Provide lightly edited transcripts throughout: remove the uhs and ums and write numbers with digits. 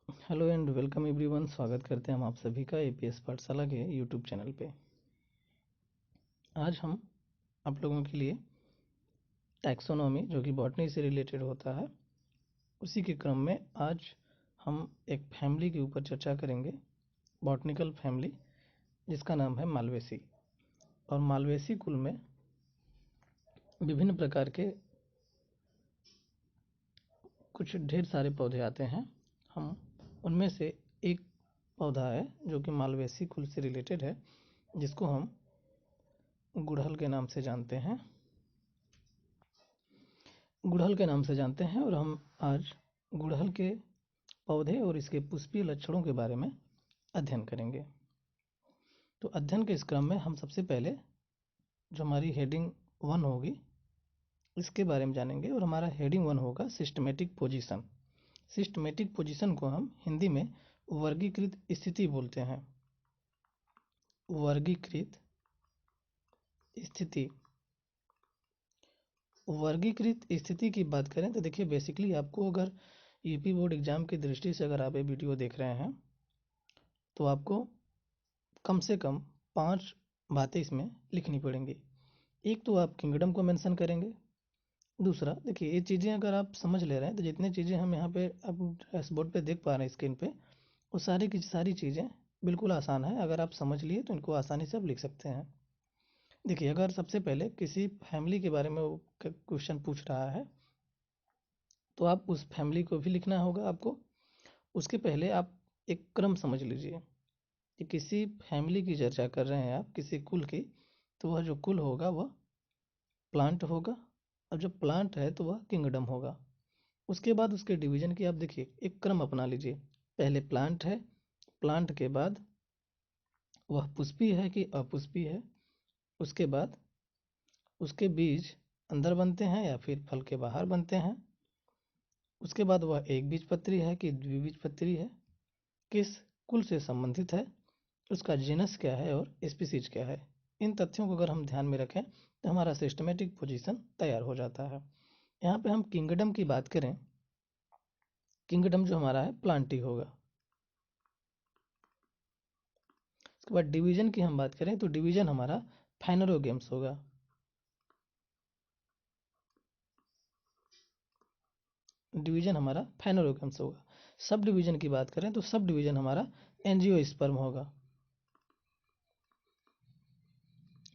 Hello and welcome everyone. स्वागत करते हैं हम आप सभी का एपीएस पाठशाला के यूट्यूब चैनल पे। आज हम आप लोगों के लिए टैक्सोनॉमी जो कि बॉटनी से रिलेटेड होता है, उसी के क्रम में आज हम एक फैमिली के ऊपर चर्चा करेंगे, बॉटनिकल फैमिली, जिसका नाम है मालवेसी। और मालवेसी कुल में विभिन्न प्रकार के कुछ ढेर सारे पौधे आते हैं। हम उनमें से एक पौधा है जो कि मालवेसी कुल से रिलेटेड है, जिसको हम गुड़हल के नाम से जानते हैं। और हम आज गुड़हल के पौधे और इसके पुष्पीय लक्षणों के बारे में अध्ययन करेंगे। तो अध्ययन के इस क्रम में हम सबसे पहले जो हमारी हेडिंग 1 होगी, इसके बारे में जानेंगे। और हमारा हेडिंग 1 होगा सिस्टमेटिक पोजीशन। सिस्टमेटिक पोजीशन को हम हिंदी में वर्गीकृत स्थिति बोलते हैं। वर्गीकृत स्थिति। वर्गीकृत स्थिति की बात करें तो देखिए, बेसिकली आपको अगर यूपी बोर्ड एग्जाम की दृष्टि से अगर आप ये वीडियो देख रहे हैं तो आपको कम से कम 5 बातें इसमें लिखनी पड़ेंगी। एक तो आप किंगडम को मेंशन करेंगे। दूसरा, देखिए ये चीज़ें अगर आप समझ ले रहे हैं तो जितनी चीज़ें हम यहाँ पे अब डैशबोर्ड पे देख पा रहे हैं स्क्रीन पे, वो सारी की सारी चीज़ें बिल्कुल आसान है। अगर आप समझ लिए तो इनको आसानी से आप लिख सकते हैं। देखिए, अगर सबसे पहले किसी फैमिली के बारे में वो क्वेश्चन पूछ रहा है तो आप उस फैमिली को भी लिखना होगा आपको। उसके पहले आप एक क्रम समझ लीजिए कि किसी फैमिली की चर्चा कर रहे हैं आप, किसी कुल की, तो वह जो कुल होगा वह प्लांट होगा। और जब प्लांट है तो वह किंगडम होगा। उसके बाद उसके डिवीजन की आप देखिए एक क्रम अपना लीजिए। पहले प्लांट है, प्लांट के बाद वह पुष्पी है कि अपुष्पी है, उसके बाद उसके बीज अंदर बनते हैं या फिर फल के बाहर बनते हैं, उसके बाद वह एक बीजपत्री है कि द्विबीजपत्री है, किस कुल से संबंधित है, उसका जीनस क्या है और स्पीसीज क्या है। इन तथ्यों को अगर हम ध्यान में रखें तो हमारा सिस्टमेटिक पोजीशन तैयार हो जाता है। यहाँ पे हम किंगडम की बात करें, किंगडम जो हमारा है प्लांट ही होगा। उसके बाद डिवीजन की हम बात करें तो डिवीजन हमारा फाइनरोगेम्स होगा। डिवीजन हमारा फाइनरोगेम्स होगा। सब डिवीजन की बात करें तो सब डिवीजन हमारा एंजियोस्पर्म होगा।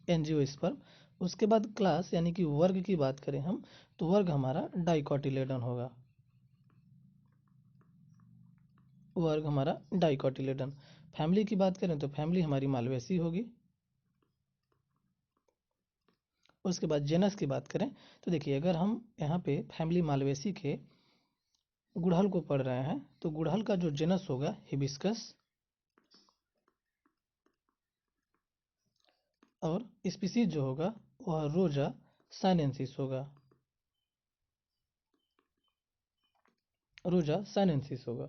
एंजियोस्पर्म। उसके बाद क्लास यानी कि वर्ग की बात करें हम तो वर्ग हमारा डाइकोटिलेडन होगा। वर्ग हमारा डाइकोटिलेडन। फैमिली की बात करें तो फैमिली हमारी मालवेसी होगी। उसके बाद जेनस की बात करें तो देखिए, अगर हम यहाँ पे फैमिली मालवेसी के गुड़हल को पढ़ रहे हैं तो गुड़हल का जो जेनस होगा हिबिस्कस, और स्पीसीज जो होगा वह रोजा साइनेंसिस होगा। रोजा साइनेंसिस होगा।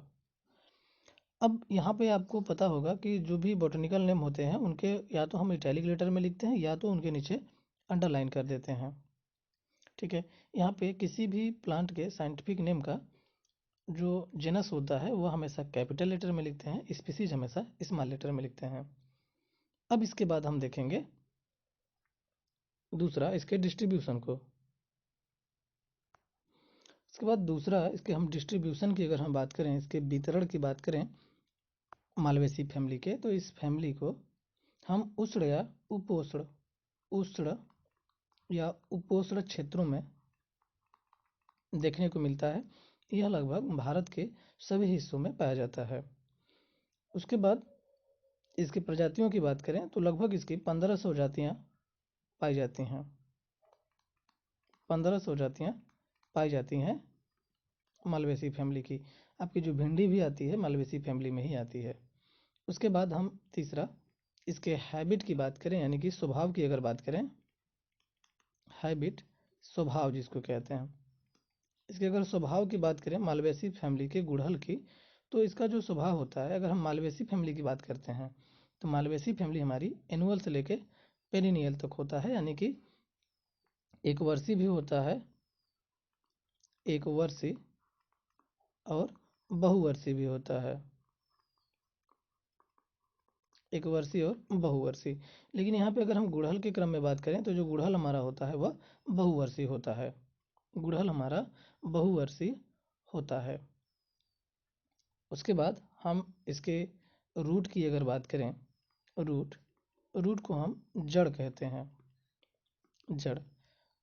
अब यहाँ पे आपको पता होगा कि जो भी बॉटनिकल नेम होते हैं उनके या तो हम इटैलिक लेटर में लिखते हैं या तो उनके नीचे अंडरलाइन कर देते हैं। ठीक है, यहाँ पे किसी भी प्लांट के साइंटिफिक नेम का जो जेनस होता है वह हमेशा कैपिटल लेटर में लिखते हैं, स्पीसीज हमेशा स्मॉल लेटर में लिखते हैं। अब इसके बाद हम देखेंगे दूसरा इसके डिस्ट्रीब्यूशन को। इसके बाद दूसरा इसके हम डिस्ट्रीब्यूशन की अगर हम बात करें, इसके वितरण की बात करें मालवेसी फैमिली के, तो इस फैमिली को हम उष्ण या उपोष्ण, उष्ण या उपोष्ण क्षेत्रों में देखने को मिलता है। यह लगभग भारत के सभी हिस्सों में पाया जाता है। उसके बाद इसकी प्रजातियों की बात करें तो लगभग इसकी 1500 जातियाँ पाई जाती हैं। 1500 जातियाँ पाई जाती हैं मालवेसी फैमिली की। आपकी जो भिंडी भी आती है मालवेसी फैमिली में ही आती है। उसके बाद हम तीसरा इसके हैबिट की बात करें, यानी कि स्वभाव की अगर बात करें, हैबिट स्वभाव जिसको कहते हैं, इसके अगर स्वभाव की बात करें मालवेसी फैमिली के गुड़हल की, तो इसका जो स्वभाव होता है, अगर हम मालवेसी फैमिली की बात करते हैं तो मालवेसी फैमिली हमारी एनुअल से लेके पेरिनियल तक होता है, यानी कि एक वर्षी भी होता है, एक वर्षी और बहुवर्षीय भी होता है, एक वर्षीय और बहुवर्षीय। लेकिन यहाँ पे अगर हम गुड़हल के क्रम में बात करें तो जो गुड़हल हमारा होता है वह बहुवर्षीय होता है, गुड़हल हमारा बहुवर्षीय होता है। उसके बाद हम इसके रूट की अगर बात करें, रूट रूट को हम जड़ कहते हैं, जड़।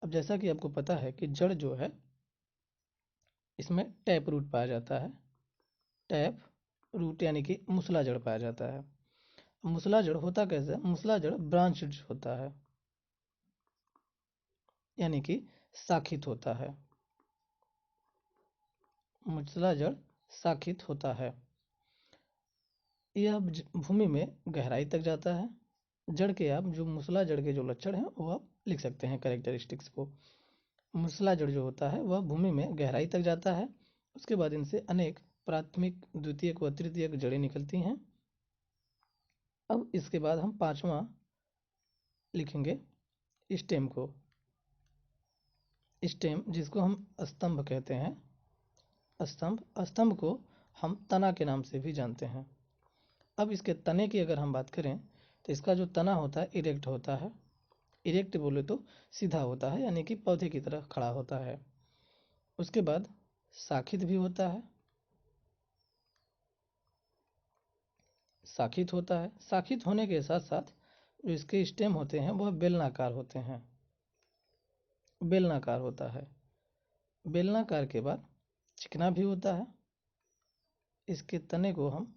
अब जैसा कि आपको पता है कि जड़ जो है इसमें टैप रूट पाया जाता है, टैप रूट यानी कि मूसला जड़ पाया जाता है। मूसला जड़ होता कैसे है? मूसला जड़ ब्रांच्ड होता है, यानी कि शाखित होता है, मूसला जड़ शाखित होता है। यह भूमि में गहराई तक जाता है। जड़ के आप जो मूसला जड़ के जो लक्षण हैं वो आप लिख सकते हैं कैरेक्टरिस्टिक्स को। मूसला जड़ जो होता है वह भूमि में गहराई तक जाता है। उसके बाद इनसे अनेक प्राथमिक, द्वितीयक व तृतीयक जड़ें निकलती हैं। अब इसके बाद हम पांचवा लिखेंगे स्टेम को, स्टेम जिसको हम स्तंभ कहते हैं, स्तंभ। स्तंभ को हम तना के नाम से भी जानते हैं। अब इसके तने की अगर हम बात करें तो इसका जो तना होता है इरेक्ट होता है, इरेक्ट बोले तो सीधा होता है, यानी कि पौधे की तरह खड़ा होता है। उसके बाद शाखित भी होता है, शाखित होता है। शाखित होने के साथ साथ जो इसके स्टेम होते हैं वह बेलनाकार होते हैं, बेलनाकार होता है। बेलनाकार के बाद चिकना भी होता है। इसके तने को हम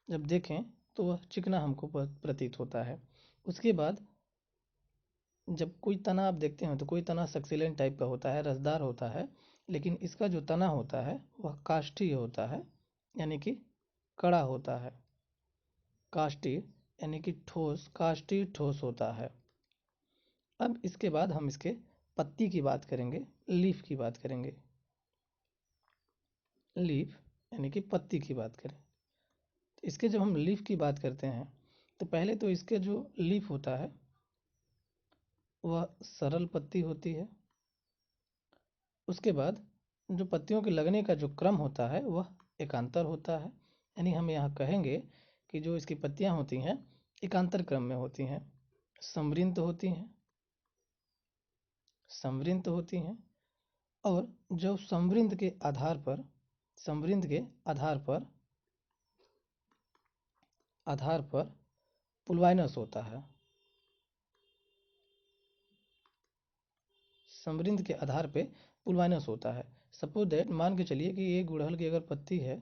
जब देखें तो वह चिकना हमको प्रतीत होता है। उसके बाद जब कोई तना आप देखते हैं तो कोई तना सक्सिलेंट टाइप का होता है, रसदार होता है, लेकिन इसका जो तना होता है वह काष्ठीय होता है, यानी कि कड़ा होता है। काष्ठीय यानी कि ठोस, काष्ठीय ठोस होता है। अब इसके बाद हम इसके पत्ती की बात करेंगे, लीफ की बात करेंगे। लीफ यानी कि पत्ती की बात करें तो इसके जब हम लीफ की बात करते हैं तो पहले तो इसके जो लीफ होता है वह सरल पत्ती होती है। उसके बाद जो पत्तियों के लगने का जो क्रम होता है वह एकांतर होता है, यानी हम यहाँ कहेंगे कि जो इसकी पत्तियाँ होती हैं एकांतर क्रम में होती हैं, समृंत होती हैं, समृंत होती हैं। और जो समृंत के आधार पर, समृंत के आधार पर पुलवाइनस होता है, समृंत के आधार पे पुलवाइनस होता है। सपोज दैट, मान के चलिए कि ये गुड़हल की अगर पत्ती है,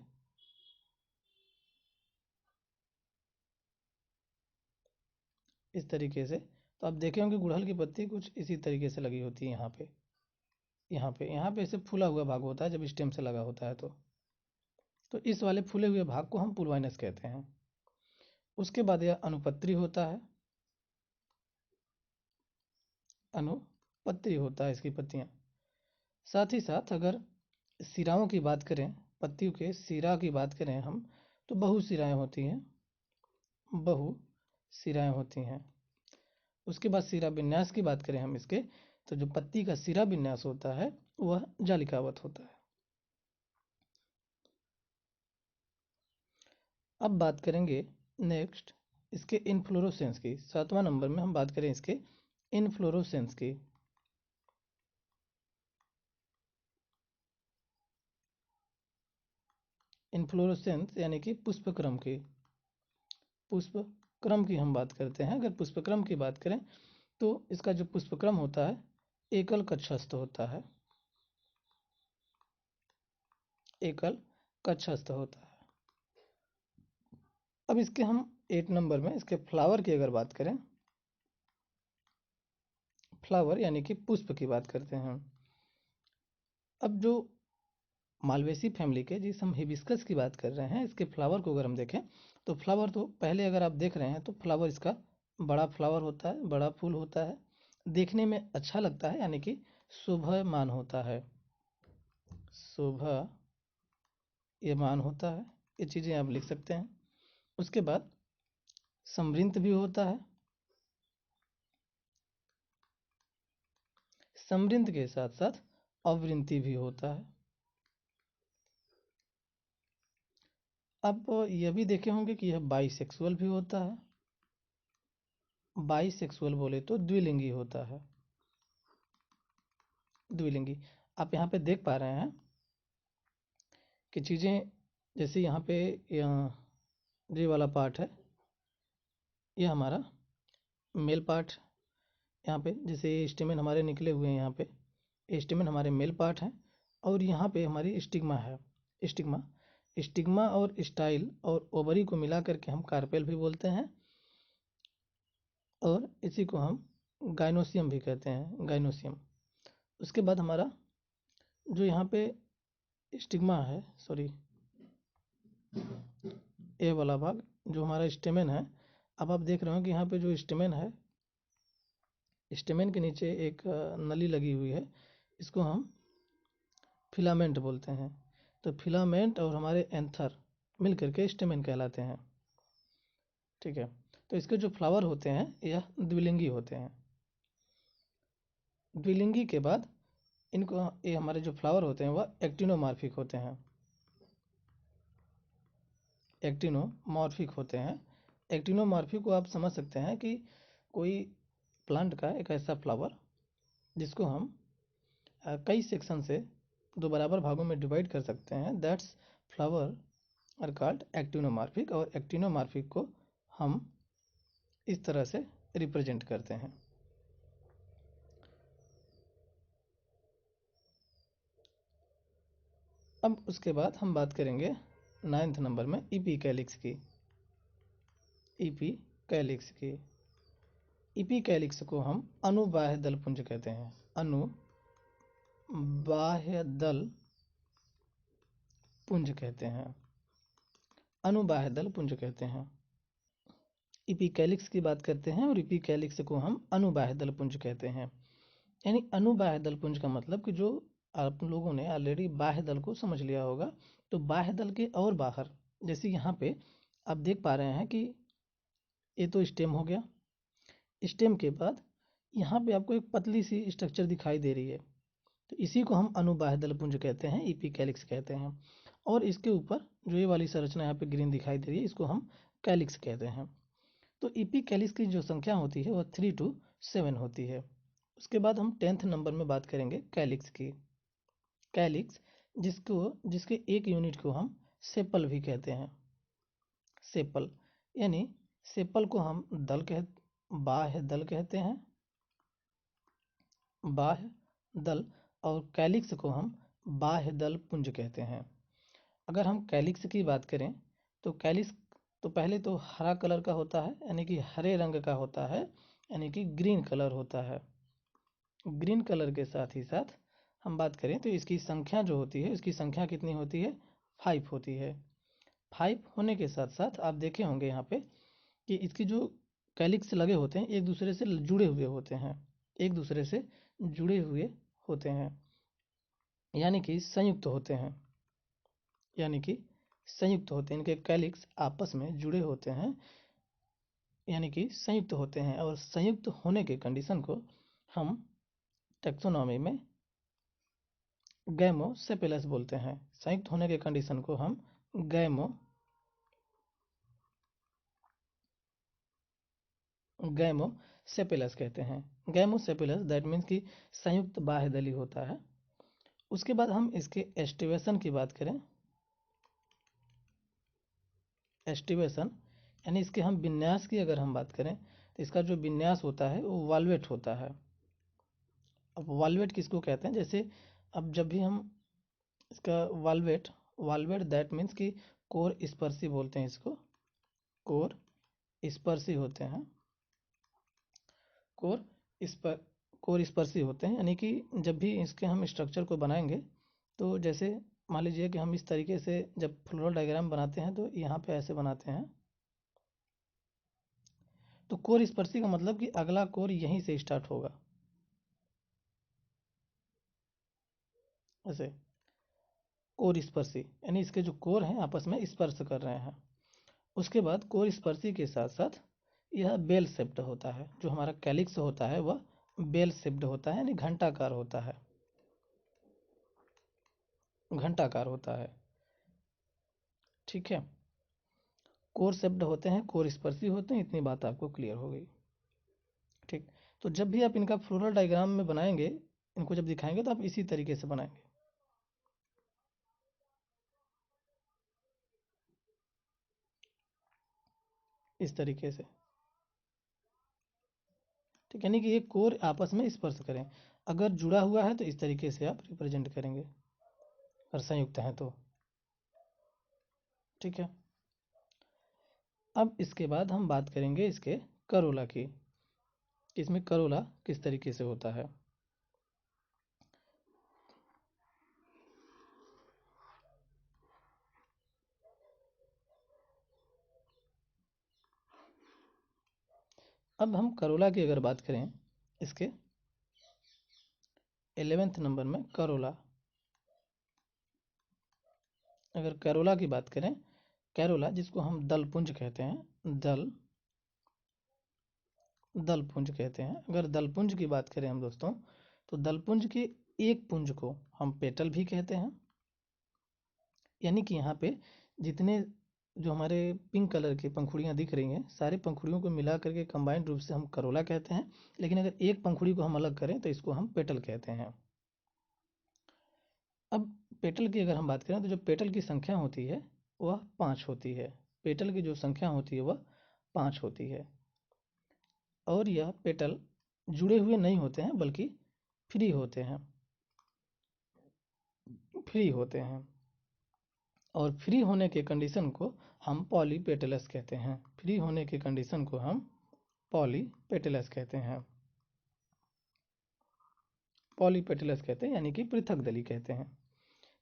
इस तरीके से, तो आप देखे होंगे गुड़हल की पत्ती कुछ इसी तरीके से लगी होती है। यहाँ पे, यहाँ पे ऐसे फूला हुआ भाग होता है जब स्टेम से लगा होता है तो इस वाले फूले हुए भाग को हम पुलवाइनस कहते हैं। उसके बाद यह अनुपत्री होता है, अनुपत्री होता है इसकी पत्तियाँ। साथ ही साथ अगर सिराओं की बात करें, पत्तियों के सिरा की बात करें हम, तो बहु सिराएं होती हैं, बहु सिराएं होती हैं। उसके बाद सिरा विन्यास की बात करें हम इसके, तो जो पत्ती का सिरा विन्यास होता है वह जालिकावत होता है। अब बात करेंगे नेक्स्ट इसके इनफ्लोरोसेंस की। 7वां नंबर में हम बात करें इसके इनफ्लोरोसेंस की। इनफ्लोरोसेंस यानी कि पुष्पक्रम की, पुष्पक्रम की हम बात करते हैं। अगर पुष्पक्रम की बात करें तो इसका जो पुष्पक्रम होता है एकल कक्षस्थ होता है, एकल कक्षस्थ होता है। अब इसके हम 8 नंबर में इसके फ्लावर की अगर बात करें, फ्लावर यानी कि पुष्प की बात करते हैं। अब जो मालवेसी फैमिली के जिस हम हिबिस्कस की बात कर रहे हैं, इसके फ्लावर को अगर हम देखें तो फ्लावर तो पहले अगर आप देख रहे हैं तो फ्लावर इसका बड़ा फ्लावर होता है, बड़ा फूल होता है, देखने में अच्छा लगता है, यानी कि शोभायमान होता है, शोभायमान होता है। ये चीज़ें आप लिख सकते हैं। उसके बाद समृंत भी होता है, समृंत के साथ साथ अवृंति भी होता है, आप यह भी देखे होंगे कि यह बाइसेक्सुअल भी होता है। बाइसेक्सुअल बोले तो द्विलिंगी होता है, द्विलिंगी। आप यहाँ पे देख पा रहे हैं कि चीज़ें, जैसे यहाँ पे ये वाला पार्ट है, ये हमारा मेल पार्ट। यहाँ पे जैसे स्टेमेन हमारे निकले हुए हैं, यहाँ पे स्टेमेन हमारे मेल पार्ट हैं, और यहाँ पे हमारी स्टिग्मा है। स्टिग्मा, स्टिग्मा और स्टाइल और ओवरी को मिला करके हम कार्पेल भी बोलते हैं, और इसी को हम गाइनोसियम भी कहते हैं, गाइनोसियम। उसके बाद हमारा जो यहाँ पे स्टिग्मा है, सॉरी, ए वाला भाग जो हमारा स्टेमेन है, अब आप देख रहे हो कि यहाँ पे जो स्टेमेन है, स्टेमेन के नीचे एक नली लगी हुई है, इसको हम फिलामेंट बोलते हैं। तो फिलामेंट और हमारे एंथर मिल करके स्टेमेन कहलाते हैं, ठीक है। तो इसके जो फ्लावर होते हैं यह द्विलिंगी होते हैं। द्विलिंगी के बाद इनको, ये हमारे जो फ्लावर होते हैं वह एक्टिनोमॉर्फिक होते हैं, एक्टिनोमॉर्फिक होते हैं। एक्टिनोमॉर्फिक को आप समझ सकते हैं कि कोई प्लांट का एक ऐसा फ्लावर जिसको हम कई सेक्शन से दो बराबर भागों में डिवाइड कर सकते हैं, that's flower are called actinomorphic. और एक्टिनोमॉर्फिक को हम इस तरह से रिप्रेजेंट करते हैं। अब उसके बाद हम बात करेंगे 9th नंबर में इपीकैलिक्स की। इपीकैलिक्स की, इपीकैलिक्स को हम अनुबाह्य दल पुंज कहते हैं, अनुबाह्य दल पुंज कहते हैं, अनुबाह्य दल पुंज कहते हैं। इपीकैलिक्स की बात करते हैं, और इपीकैलिक्स को हम अनुबाह्य दल पुंज कहते हैं। यानी अनुबाह्य दल पुंज का मतलब कि जो आप लोगों ने ऑलरेडी बाह्य दल को समझ लिया होगा, तो बाह्य दल के और बाहर, जैसे यहाँ पे आप देख पा रहे हैं कि ये तो स्टेम हो गया। स्टेम के बाद यहाँ पे आपको एक पतली सी स्ट्रक्चर दिखाई दे रही है, तो इसी को हम अनुबाह्य दल पुंज कहते हैं, इपीकैलिक्स कहते हैं। और इसके ऊपर जो ये वाली संरचना यहाँ पे ग्रीन दिखाई दे रही है, इसको हम कैलिक्स कहते हैं। तो इपीकैलिक्स की जो संख्या होती है वह 3 to 7 होती है। उसके बाद हम 10th नंबर में बात करेंगे कैलिक्स की। कैलिक्स, जिसके एक यूनिट को हम सेपल भी कहते हैं, सेपल। यानी सेपल को हम बाह्य दल कहते हैं, बाह्य दल, और कैलिक्स को हम बाह्य दल पुंज कहते हैं। अगर हम कैलिक्स की बात करें तो कैलिक्स तो पहले तो हरा कलर का होता है, यानी कि हरे रंग का होता है, यानी कि ग्रीन कलर होता है। ग्रीन कलर के साथ ही साथ हम बात करें तो इसकी संख्या जो होती है, इसकी संख्या कितनी होती है? 5 होती है। 5 होने के साथ साथ आप देखे होंगे यहाँ पे कि इसकी जो कैलिक्स लगे होते हैं एक दूसरे से जुड़े हुए होते हैं, एक दूसरे से जुड़े हुए होते हैं, यानी कि संयुक्त होते हैं, यानी कि संयुक्त होते हैं। इनके कैलिक्स आपस में जुड़े होते हैं, यानी कि संयुक्त होते हैं। और संयुक्त होने के कंडीशन को हम टैक्सोनॉमी में गैमोसेपिलस बोलते हैं। संयुक्त होने के कंडीशन को हम गैमोसेपिलस कहते हैं। गैमोसेपिलस दैट मीन्स कि संयुक्त बाह्यदली होता है। उसके बाद हम इसके एस्टिवेशन की बात करें, एस्टिवेशन यानी इसके हम विन्यास की अगर हम बात करें तो इसका जो विन्यास होता है वो वाल्वेट होता है। अब वाल्वेट किसको कहते हैं? जैसे अब जब भी हम इसका वाल्वेट दैट मीन्स कि कोर स्पर्शी बोलते हैं इसको, कोर स्पर्शी होते हैं, कोर स्पर कोर स्पर्शी होते हैं। यानी कि जब भी इसके हम स्ट्रक्चर को बनाएंगे तो जैसे मान लीजिए कि हम इस तरीके से जब फ्लोरल डायग्राम बनाते हैं तो यहाँ पे ऐसे बनाते हैं, तो कोर स्पर्शी का मतलब कि अगला कोर यहीं से स्टार्ट होगा, ऐसे कोर स्पर्शी, यानी इसके जो कोर हैं आपस में स्पर्श कर रहे हैं। उसके बाद कोर स्पर्शी के साथ साथ यह बेल शेप्ड होता है। जो हमारा कैलिक्स होता है वह बेल शेप्ड होता है, यानी घंटाकार होता है, घंटाकार होता है, ठीक है। कोर शेप्ड होते हैं, कोर स्पर्शी होते हैं, इतनी बात आपको क्लियर हो गई। ठीक, तो जब भी आप इनका फ्लोरल डायग्राम में बनाएंगे, इनको जब दिखाएंगे तो आप इसी तरीके से बनाएंगे। इस तरीके से, ठीक, यानी कि ये कोर आपस में स्पर्श करें। अगर जुड़ा हुआ है तो इस तरीके से आप रिप्रेजेंट करेंगे, अगर संयुक्त हैं तो। ठीक है, अब इसके बाद हम बात करेंगे इसके करोला की, कि इसमें करोला किस तरीके से होता है। अब हम करोला की अगर बात करें, इसके 11वें नंबर में करोला, अगर करोला की बात करें, कैरोला जिसको हम दलपुंज कहते हैं, दलपुंज कहते हैं। अगर दलपुंज की बात करें हम दोस्तों, तो दलपुंज के एक पुंज को हम पेटल भी कहते हैं। यानी कि यहाँ पे जितने जो हमारे पिंक कलर की पंखुड़ियाँ दिख रही हैं, सारे पंखुड़ियों को मिला करके कंबाइंड रूप से हम करोला कहते हैं। लेकिन अगर एक पंखुड़ी को हम अलग करें तो इसको हम पेटल कहते हैं। अब पेटल की अगर हम बात करें, तो जो पेटल की संख्या होती है वह 5 होती है। पेटल की जो संख्या होती है वह 5 होती है। और यह पेटल जुड़े हुए नहीं होते हैं, बल्कि फ्री होते हैं, फ्री होते हैं। और फ्री होने के कंडीशन को हम पॉलीपेटलस कहते हैं। फ्री होने के कंडीशन को हम पॉलीपेटलस कहते हैं। पॉलीपेटलस कहते हैं, यानी कि पृथक दली कहते हैं।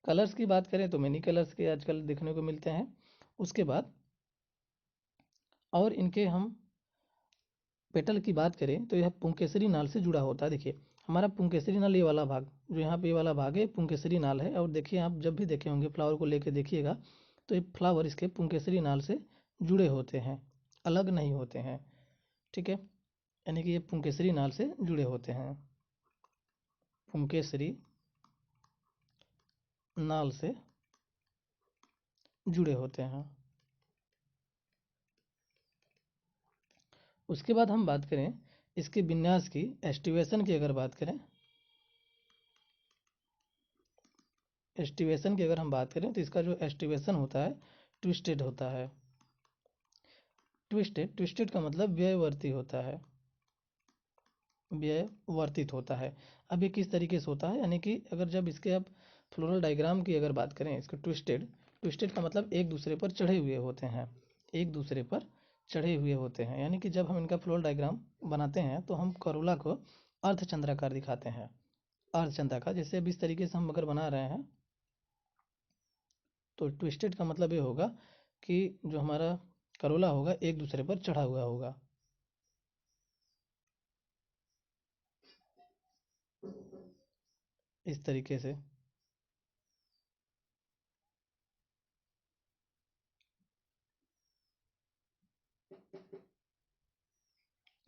कलर्स की बात करें तो मेनी कलर्स के आजकल देखने को मिलते हैं। उसके बाद और इनके हम पेटल की बात करें तो यह पुंकेसरी नाल से जुड़ा होता है। देखिए हमारा पुंकेसरी नाल, ये वाला भाग जो यहाँ पे ये वाला भाग है, पुंकेसरी नाल है। और देखिए आप जब भी देखे होंगे फ्लावर को लेके देखिएगा, तो ये फ्लावर इसके पुंकेसरी नाल से जुड़े होते हैं, अलग नहीं होते हैं। ठीक है, यानी कि ये पुंकेसरी नाल से जुड़े होते हैं, पुंकेसरी नाल से जुड़े होते हैं। उसके बाद हम बात करें इसके विन्यास की, एस्टिवेशन की अगर बात करें, एस्टिवेशन की अगर हम बात करें तो इसका जो एस्टिवेशन होता है ट्विस्टेड होता है। ट्विस्टेड का मतलब व्ययवर्ती होता है, व्ययवर्तित होता है। अब ये किस तरीके से होता है, यानी कि अगर जब इसके आप फ्लोरल डायग्राम की अगर बात करें, इसको ट्विस्टेड का मतलब एक दूसरे पर चढ़े हुए होते हैं, एक दूसरे पर चढ़े हुए होते हैं। यानी कि जब हम इनका फ्लोरल डायग्राम बनाते हैं तो हम करोला को अर्धचंद्राकार दिखाते हैं, अर्धचंद्राकार। जैसे अब इस तरीके से हम अगर बना रहे हैं, तो ट्विस्टेड का मतलब ये होगा कि जो हमारा करोला होगा एक दूसरे पर चढ़ा हुआ होगा। इस तरीके से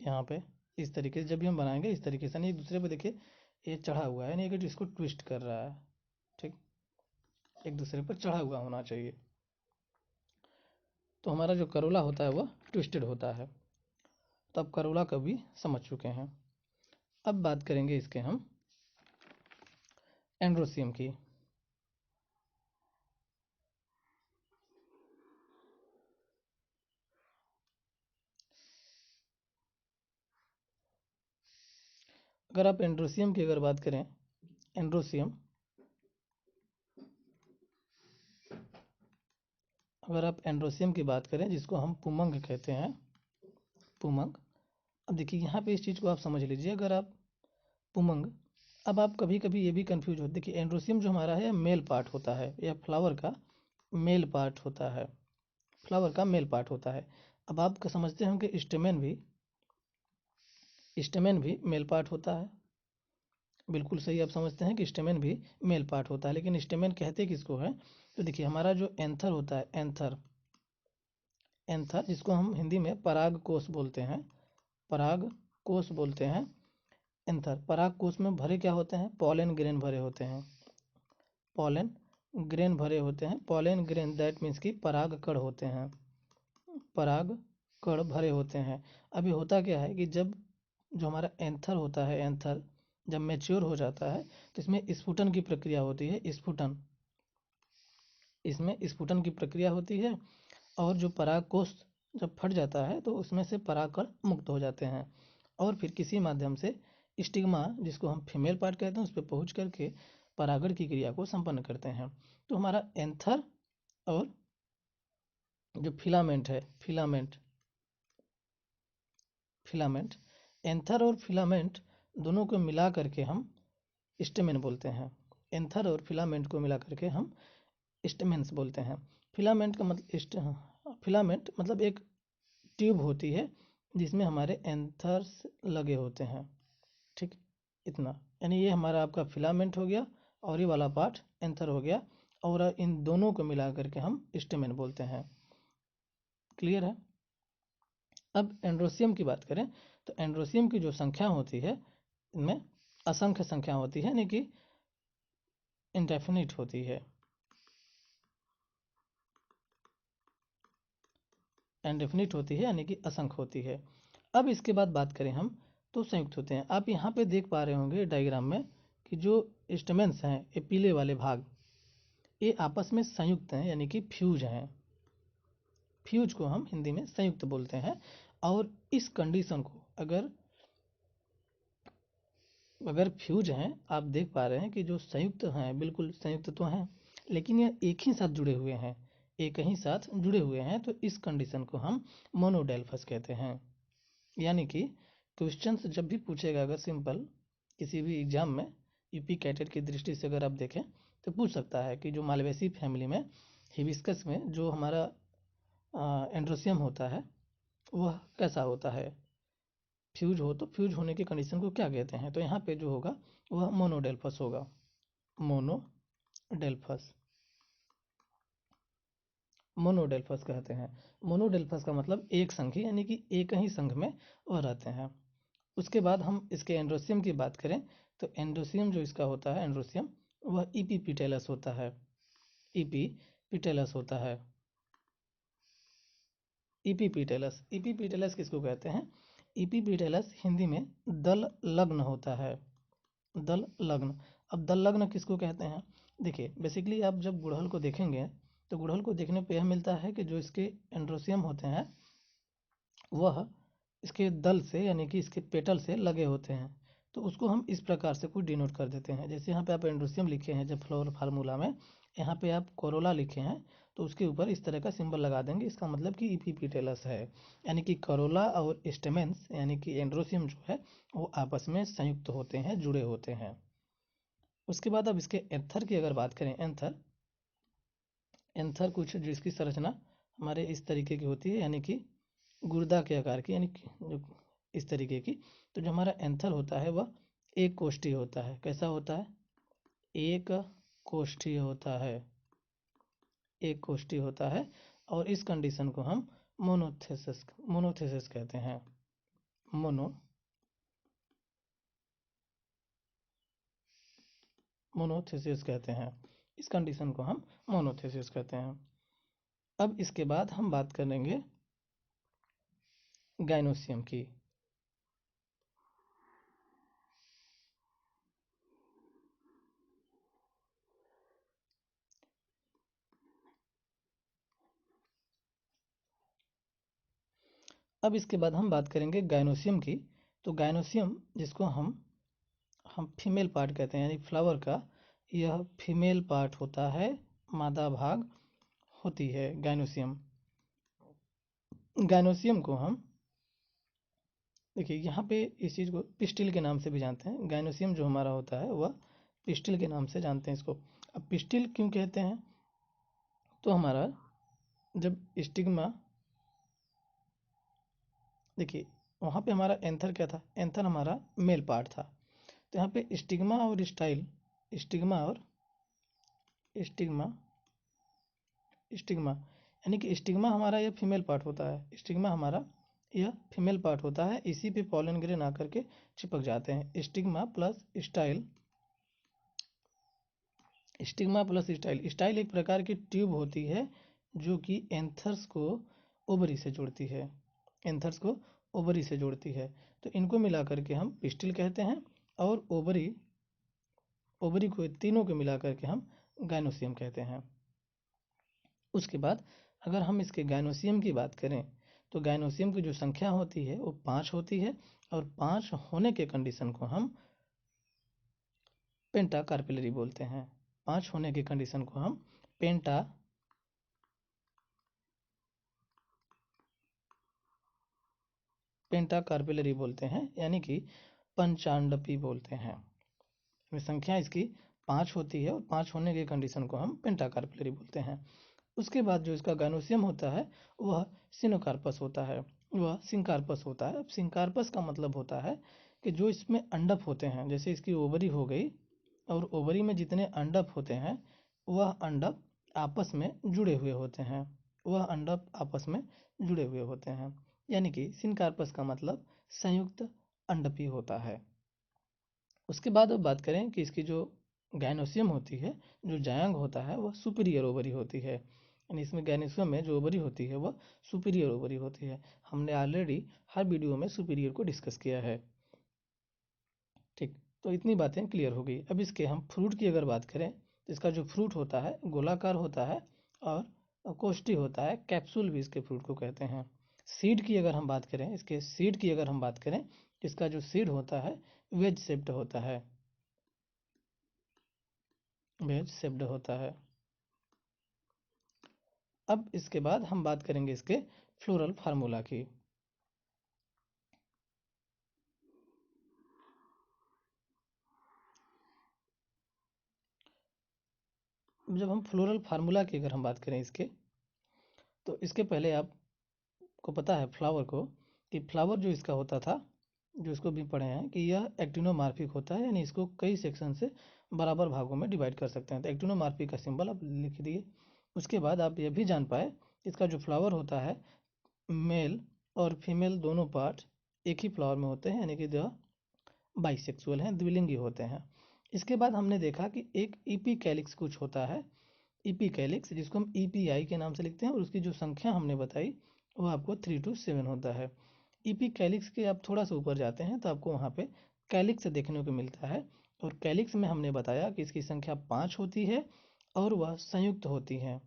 यहाँ पे इस तरीके से जब भी हम बनाएंगे, इस तरीके से नहीं, एक दूसरे पे देखिए ये चढ़ा हुआ है, नहीं कि इसको ट्विस्ट कर रहा है। ठीक, एक दूसरे पर चढ़ा हुआ होना चाहिए। तो हमारा जो करोला होता है वह ट्विस्टेड होता है। तो अब करोला का भी समझ चुके हैं। अब बात करेंगे इसके हम एंड्रोसियम की। अगर आप एंड्रोसियम की अगर बात करें, एंड्रोसियम, अगर आप एंड्रोसियम की बात करें जिसको हम पुमंग कहते हैं, पुमंग। अब देखिए यहाँ पे इस चीज़ को आप समझ लीजिए, अगर आप पुमंग, अब आप कभी कभी ये भी कंफ्यूज होते, देखिए एंड्रोसियम जो हमारा है मेल पार्ट होता है, या फ्लावर का मेल पार्ट होता है, फ्लावर का मेल पार्ट होता है। अब आप समझते हैं कि स्टेमेन भी मेल पार्ट होता है। बिल्कुल सही, आप समझते हैं कि स्टेमेन भी मेल पार्ट होता है। लेकिन स्टेमेन कहते किसको है, तो देखिए हमारा जो एंथर होता है, एंथर, एंथर जिसको हम हिंदी में पराग कोश बोलते हैं, पराग कोश बोलते हैं। एंथर पराग कोश में भरे क्या होते हैं, पॉलन ग्रेन भरे होते हैं, पॉलन ग्रेन भरे होते हैं। पॉलन ग्रेन दैट मीन्स कि पराग कण होते हैं, पराग कण भरे होते हैं। अभी होता क्या है कि जब जो हमारा एंथर होता है, एंथर जब मैच्योर हो जाता है तो इसमें स्फुटन की प्रक्रिया होती है। स्फुटन, इसमें स्फुटन की प्रक्रिया होती है और जो पराग कोष जब फट जाता है तो उसमें से परागकण मुक्त हो जाते हैं और फिर किसी माध्यम से स्टिग्मा, जिसको हम फीमेल पार्ट कहते हैं, उस पर पहुँच करके परागण की क्रिया को संपन्न करते हैं। तो हमारा एंथर और जो फिलामेंट है, फिलामेंट एंथर और फिलामेंट दोनों को मिला करके हम स्टेमेन बोलते हैं। एंथर और फिलामेंट को मिला करके हम स्टेमेन्स बोलते हैं। फिलामेंट का मतलब फिलामेंट मतलब एक ट्यूब होती है जिसमें हमारे एंथर्स लगे होते हैं। ठीक, इतना, यानी ये हमारा आपका फिलामेंट हो गया और ये वाला पार्ट एंथर हो गया और इन दोनों को मिला करके हम स्टेमेन बोलते हैं। क्लियर है? अब एंड्रोसियम की बात करें तो एंड्रोसियम की जो संख्या होती है इनमें असंख्य संख्या होती है, यानी कि इंडेफिनिट होती है। इंडेफिनिट होती है यानी कि असंख्य होती है। अब इसके बाद बात करें हम तो संयुक्त होते हैं। आप यहाँ पे देख पा रहे होंगे डायग्राम में कि जो स्टेमेन्स हैं, ये पीले वाले भाग, ये आपस में संयुक्त हैं यानी कि फ्यूज हैं। फ्यूज को हम हिंदी में संयुक्त बोलते हैं। और इस कंडीशन को अगर फ्यूज हैं, आप देख पा रहे हैं कि जो संयुक्त हैं, बिल्कुल संयुक्त तो हैं लेकिन ये एक ही साथ जुड़े हुए हैं, तो इस कंडीशन को हम मोनोडेल्फस कहते हैं। यानी कि क्वेश्चंस जब भी पूछेगा, अगर सिंपल किसी भी एग्जाम में यूपी कैटेट की दृष्टि से अगर आप देखें तो पूछ सकता है कि जो मालवेसी फैमिली में हिबिस्कस में जो हमारा एंड्रोसियम होता है वह कैसा होता है, फ्यूज हो तो फ्यूज होने की कंडीशन को क्या कहते हैं। तो यहाँ पे जो होगा वह मोनोडेल्फस होगा। मोनोडेल्फस कहते हैं। मोनोडेल्फस का मतलब एक संघी, यानी कि एक ही संघ में वह रहते हैं। उसके बाद हम इसके एंड्रोसियम की बात करें तो एंड्रोसियम जो इसका होता है, एंड्रोसियम, वह इपीपीटेलस होता है। इपीपीटेलस होता है। इपीपीटेलस किसको कहते हैं? इपीपीटेलस हिंदी में दल लग्न होता है। दल लग्न। अब दल लग्न किसको कहते हैं? देखिए, बेसिकली आप जब गुड़हल को देखेंगे तो गुड़हल को देखने पे यह मिलता है कि जो इसके एंड्रोसियम होते हैं वह इसके दल से यानी कि इसके पेटल से लगे होते हैं। तो उसको हम इस प्रकार से कुछ डिनोट कर देते हैं। जैसे यहाँ पे आप एंड्रोसियम लिखे हैं, जब फ्लोर फार्मूला में यहाँ पे आप कोरोला लिखे हैं तो उसके ऊपर इस तरह का सिंबल लगा देंगे, इसका मतलब कि इपीपीटेलस है। यानी कि कोरोला और स्टेमेंस यानी कि एंड्रोसियम जो है वो आपस में संयुक्त होते हैं, जुड़े होते हैं। उसके बाद अब इसके एंथर की अगर बात करें, एंथर कुछ जिसकी संरचना हमारे इस तरीके की होती है, यानी कि गुर्दा के आकार की, यानी कि जो इस तरीके की। तो जो हमारा एंथर होता है वह एक कोष्ठीय होता है। कैसा होता है? एक कोष्ठीय होता है। एक कोष्ठीय होता है और इस कंडीशन को हम मोनोथेसिस कहते हैं। मोनोथेसिस कहते हैं। इस कंडीशन को हम मोनोथेसिस कहते हैं। अब इसके बाद हम बात करेंगे गाइनोसियम की। अब इसके बाद हम बात करेंगे गाइनोसियम की। तो गाइनोसियम जिसको हम फीमेल पार्ट कहते हैं, यानी फ्लावर का यह फीमेल पार्ट होता है, मादा भाग होती है गाइनोसियम। गाइनोसियम को हम देखिए यहाँ पे इस चीज़ को पिस्टिल के नाम से भी जानते हैं। गाइनोसियम जो हमारा होता है वह पिस्टिल के नाम से जानते हैं इसको। अब पिस्टिल क्यों कहते हैं? तो हमारा जब स्टिग्मा, देखिए वहाँ पे हमारा एंथर क्या था? एंथर हमारा मेल पार्ट था। तो यहाँ पे स्टिग्मा और स्टिग्मा यानी कि स्टिग्मा हमारा यह फीमेल पार्ट होता है। स्टिग्मा हमारा यह फीमेल पार्ट होता है, इसी पे पॉलन ग्रेन आकर के चिपक जाते हैं। स्टिग्मा प्लस स्टाइल एक प्रकार की ट्यूब होती है जो कि एंथर्स को ओवरी से जोड़ती है, एंथर्स को ओवरी से जोड़ती है। तो इनको मिला करके हम पिस्टिल कहते हैं, और ओवरी ओवरी को तीनों को मिला करके हम गाइनोसियम कहते हैं। उसके बाद अगर हम इसके गाइनोसियम की बात करें तो गाइनोसियम की जो संख्या होती है वो 5 होती है, और 5 होने के कंडीशन को हम पेंटा कार्पिलरी बोलते हैं। 5 होने की कंडीशन को हम पेंटा कार्पिलरी बोलते हैं, यानी कि पंचांडपी बोलते हैं। संख्या इसकी 5 होती है, और 5 होने की कंडीशन को हम पेंटा कार्पिलरी बोलते हैं। उसके बाद जो इसका गाइनोसियम होता है वह सिनोकार्पस होता है, वह सिंकार्पस होता है। अब सिंकार्पस का मतलब होता है कि जो इसमें अंडप होते हैं, जैसे इसकी ओवरी हो गई, और ओवरी में जितने अंडप होते हैं वह अंडप आपस में जुड़े हुए होते हैं, वह अंडप आपस में जुड़े हुए होते हैं, यानी कि सिनकार्पस का मतलब संयुक्त अंडपी होता है। उसके बाद अब बात करें कि इसकी जो गाइनोसियम होती है, जो जायंग होता है, वह सुपीरियर ओवरी होती है, यानी इसमें गाइनोसियम में जो ओवरी होती है वह सुपीरियर ओवरी होती है। हमने ऑलरेडी हर वीडियो में सुपीरियर को डिस्कस किया है। ठीक, तो इतनी बातें क्लियर हो गई। अब इसके हम फ्रूट की अगर बात करें तो इसका जो फ्रूट होता है गोलाकार होता है, और कोष्ठी होता है, कैप्सूल भी इसके फ्रूट को कहते हैं। सीड की अगर हम बात करें, इसके सीड की अगर हम बात करें, इसका जो सीड होता है वेज शेप्ड होता है, वेज शेप्ड होता है। अब इसके बाद हम बात करेंगे इसके फ्लोरल फार्मूला की। जब हम फ्लोरल फार्मूला की अगर हम बात करें इसके, तो इसके पहले आपको पता है फ्लावर को, कि फ्लावर जो इसका होता था, जो इसको भी पढ़े हैं कि यह एक्टिनोमार्फिक होता है, यानी इसको कई सेक्शन से बराबर भागों में डिवाइड कर सकते हैं। तो एक्टिनोमार्फिक का सिंबल आप लिख दिए। उसके बाद आप यह भी जान पाए इसका जो फ्लावर होता है, मेल और फीमेल दोनों पार्ट एक ही फ्लावर में होते हैं, यानी कि जो बाइसेक्सुअल हैं, द्विलिंगी होते हैं। इसके बाद हमने देखा कि एक ईपी कैलिक्स कुछ होता है, ईपी कैलिक्स, जिसको हम ईपीआई के नाम से लिखते हैं, और उसकी जो संख्या हमने बताई वो आपको 3 to 7 होता है। ईपी कैलिक्स के आप थोड़ा सा ऊपर जाते हैं तो आपको वहाँ पे कैलिक्स देखने को मिलता है, और कैलिक्स में हमने बताया कि इसकी संख्या 5 होती है, और वह संयुक्त होती है।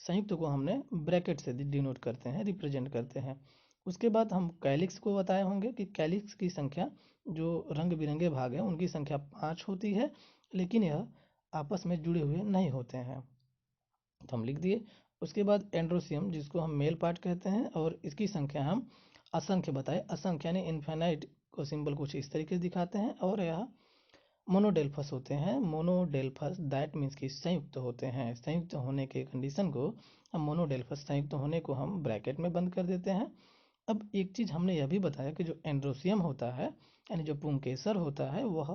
संयुक्त को हमने ब्रैकेट से डिनोट करते हैं, रिप्रेजेंट करते हैं। उसके बाद हम कैलिक्स को बताए होंगे कि कैलिक्स की संख्या, जो रंग बिरंगे भाग हैं उनकी संख्या 5 होती है, लेकिन यह आपस में जुड़े हुए नहीं होते हैं, तो हम लिख दिए। उसके बाद एंड्रोसियम, जिसको हम मेल पार्ट कहते हैं, और इसकी संख्या हम असंख्य बताए, असंख्य यानी इनफाइनाइट को सिंबल कुछ इस तरीके से दिखाते हैं, और यह मोनोडेल्फस होते हैं। मोनोडेल्फस दैट मीन्स कि संयुक्त होते हैं। संयुक्त होने के कंडीशन को हम मोनोडेल्फस, संयुक्त होने को हम ब्रैकेट में बंद कर देते हैं। अब एक चीज़ हमने यह भी बताया कि जो एंड्रोसियम होता है, यानी जो पुंकेसर होता है, वह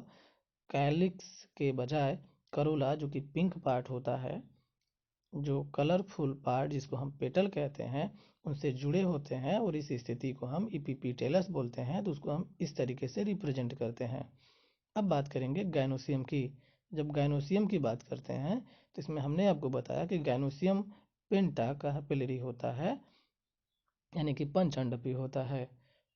कैलिक्स के बजाय करोला, जो कि पिंक पार्ट होता है, जो कलरफुल पार्ट जिसको हम पेटल कहते हैं, उनसे जुड़े होते हैं, और इस स्थिति को हम इपीपीटेलस बोलते हैं। तो उसको हम इस तरीके से रिप्रेजेंट करते हैं। अब बात करेंगे गाइनोसियम की। जब गाइनोसियम की बात करते हैं तो इसमें हमने आपको बताया कि गाइनोसियम पेंटा कार्पिलरी होता है, यानी कि पंच अंडपी होता है।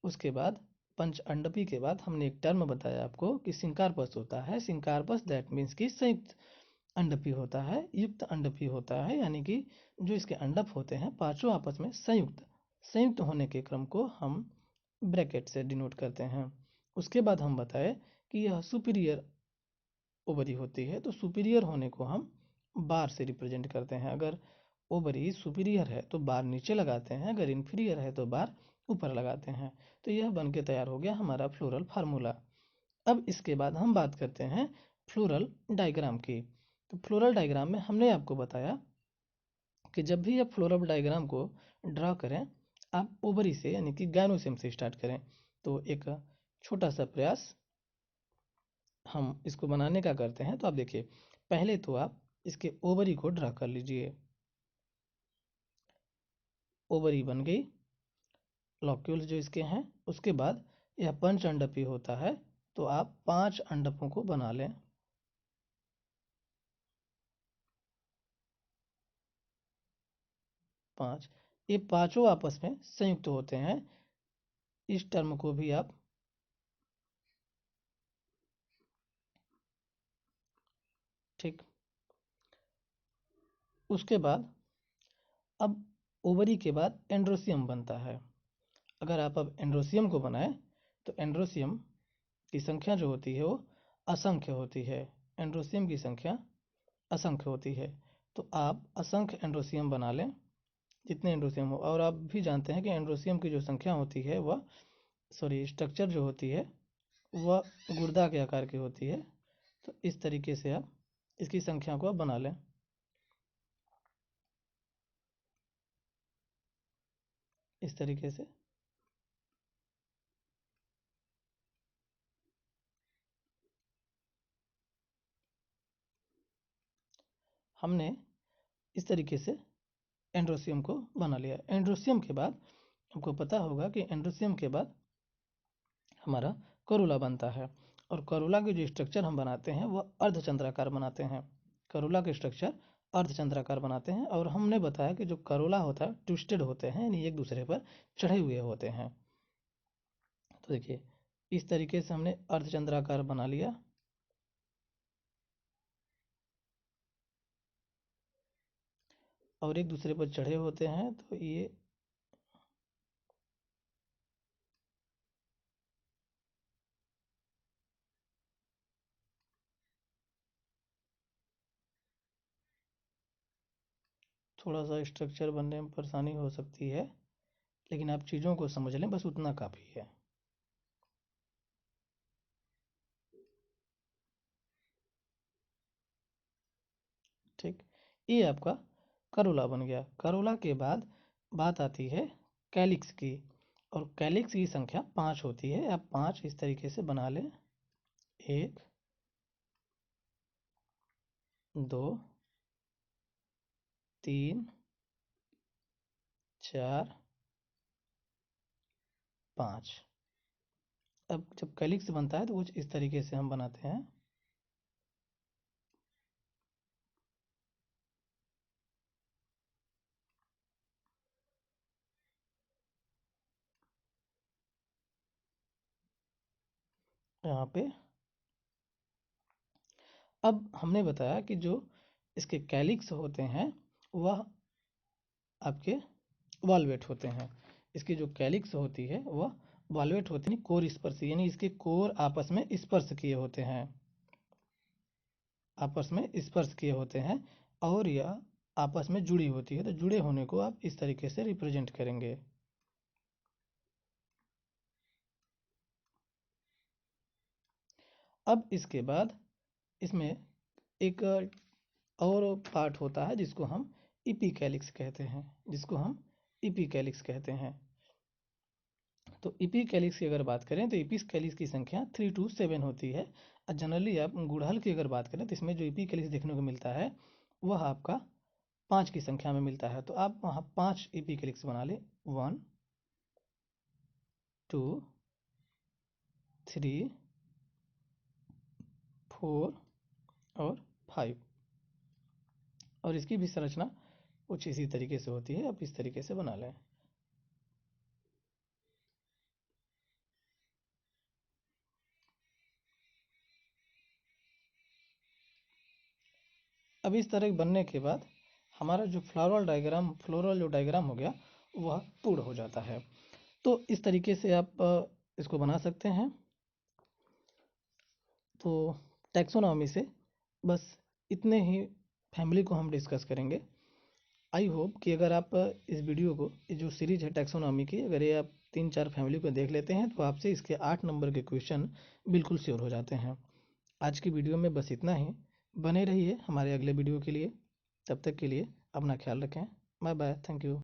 उसके बाद पंच अंडपी के बाद हमने एक टर्म बताया आपको कि सिंकार्पस होता है। सिंकार्पस दैट मीन्स कि संयुक्त अंडपी होता है, युक्त अंडपी होता है, यानी कि जो इसके अंडप होते हैं पांचों आपस में संयुक्त, संयुक्त होने के क्रम को हम ब्रैकेट से डिनोट करते हैं। उसके बाद हम बताए कि यह सुपीरियर ओवरी होती है, तो सुपीरियर होने को हम बार से रिप्रेजेंट करते हैं। अगर ओवरी सुपीरियर है तो बार नीचे लगाते हैं, अगर इन्फीरियर है तो बार ऊपर लगाते हैं। तो यह बन के तैयार हो गया हमारा फ्लोरल फार्मूला। अब इसके बाद हम बात करते हैं फ्लोरल डायग्राम की। तो फ्लोरल डायग्राम में हमने आपको बताया कि जब भी आप फ्लोरल डायग्राम को ड्रा करें, आप ओवरी से यानी कि गाइनोसियम से स्टार्ट करें। तो एक छोटा सा प्रयास हम इसको बनाने का करते हैं। तो आप देखिए, पहले तो आप इसके ओवरी को ड्रा कर लीजिए। ओवरी बन गई, लॉक्यूल्स जो इसके हैं। उसके बाद यह पंच अंडपी होता है, तो आप 5 अंडपों को बना लें। 5 ये पांचों आपस में संयुक्त होते हैं। इस टर्म को भी आप ठीक। उसके बाद अब ओवरी के बाद एंड्रोसियम बनता है। अगर आप अब एंड्रोसियम को बनाएं तो एंड्रोसियम की संख्या जो होती है वो असंख्य होती है। एंड्रोसियम की संख्या असंख्य होती है। तो आप असंख्य एंड्रोसियम बना लें, जितने एंड्रोसियम हो। और आप भी जानते हैं कि एंड्रोसियम की जो संख्या होती है वह स्ट्रक्चर जो होती है वह गुर्दा के आकार की होती है। तो इस तरीके से आप इसकी संख्या को आप बना लें। इस तरीके से हमने इस तरीके से एंड्रोसियम को बना लिया। एंड्रोसियम के बाद आपको पता होगा कि एंड्रोसियम के बाद हमारा करोला बनता है। और करोला के जो स्ट्रक्चर हम बनाते हैं वह अर्धचंद्राकार बनाते हैं। करोला के स्ट्रक्चर अर्धचंद्राकार बनाते हैं। और हमने बताया कि जो करोला होता है ट्विस्टेड होते हैं, यानी एक दूसरे पर चढ़े हुए होते हैं। तो देखिए इस तरीके से हमने अर्धचंद्राकार बना लिया। और एक दूसरे पर चढ़े होते हैं। तो ये थोड़ा सा स्ट्रक्चर बनने में परेशानी हो सकती है, लेकिन आप चीज़ों को समझ लें, बस उतना काफ़ी है। ठीक, ये आपका करोला बन गया। करोला के बाद बात आती है कैलिक्स की। और कैलिक्स की संख्या 5 होती है। आप 5 इस तरीके से बना लें। 1 2 3 4 5। अब जब कैलिक्स बनता है तो कुछ इस तरीके से हम बनाते हैं। यहाँ पे अब हमने बताया कि जो इसके कैलिक्स होते हैं वह आपके वॉल्वेट होते हैं। इसकी जो कैलिक्स होती है वह वॉल्वेट होती है, कोर स्पर्शी, यानी इसके कोर आपस में स्पर्श किए होते हैं। आपस में स्पर्श किए होते हैं और यह आपस में जुड़ी होती है। तो जुड़े होने को आप इस तरीके से रिप्रेजेंट करेंगे। अब इसके बाद इसमें एक और पार्ट होता है जिसको हम इपीकैलिक्स कहते हैं। जिसको हम इपीकैलिक्स कहते हैं। तो इपीकैलिक्स की अगर बात करें तो इपीकैलिक्स की संख्या 3 to 7 होती है। और जनरली आप गुड़हल की अगर बात करें तो इसमें जो इपीकैलिक्स देखने को मिलता है वह आपका 5 की संख्या में मिलता है। तो आप वहाँ 5 इपीकैलिक्स बना लें। 1 2 3 4 और 5। और इसकी भी संरचना कुछ इसी तरीके से होती है। आप इस तरीके से बना लें। अब इस तरह बनने के बाद हमारा जो फ्लोरल जो डायग्राम हो गया वह पूर्ण हो जाता है। तो इस तरीके से आप इसको बना सकते हैं। तो टैक्सोनॉमी से बस इतने ही फैमिली को हम डिस्कस करेंगे। आई होप कि अगर आप इस वीडियो को, ये जो सीरीज है टैक्सोनॉमी की, अगर ये आप 3-4 फैमिली को देख लेते हैं तो आपसे इसके 8 नंबर के क्वेश्चन बिल्कुल श्योर हो जाते हैं। आज की वीडियो में बस इतना ही। बने रहिए हमारे अगले वीडियो के लिए। तब तक के लिए अपना ख्याल रखें। Bye bye, thank you.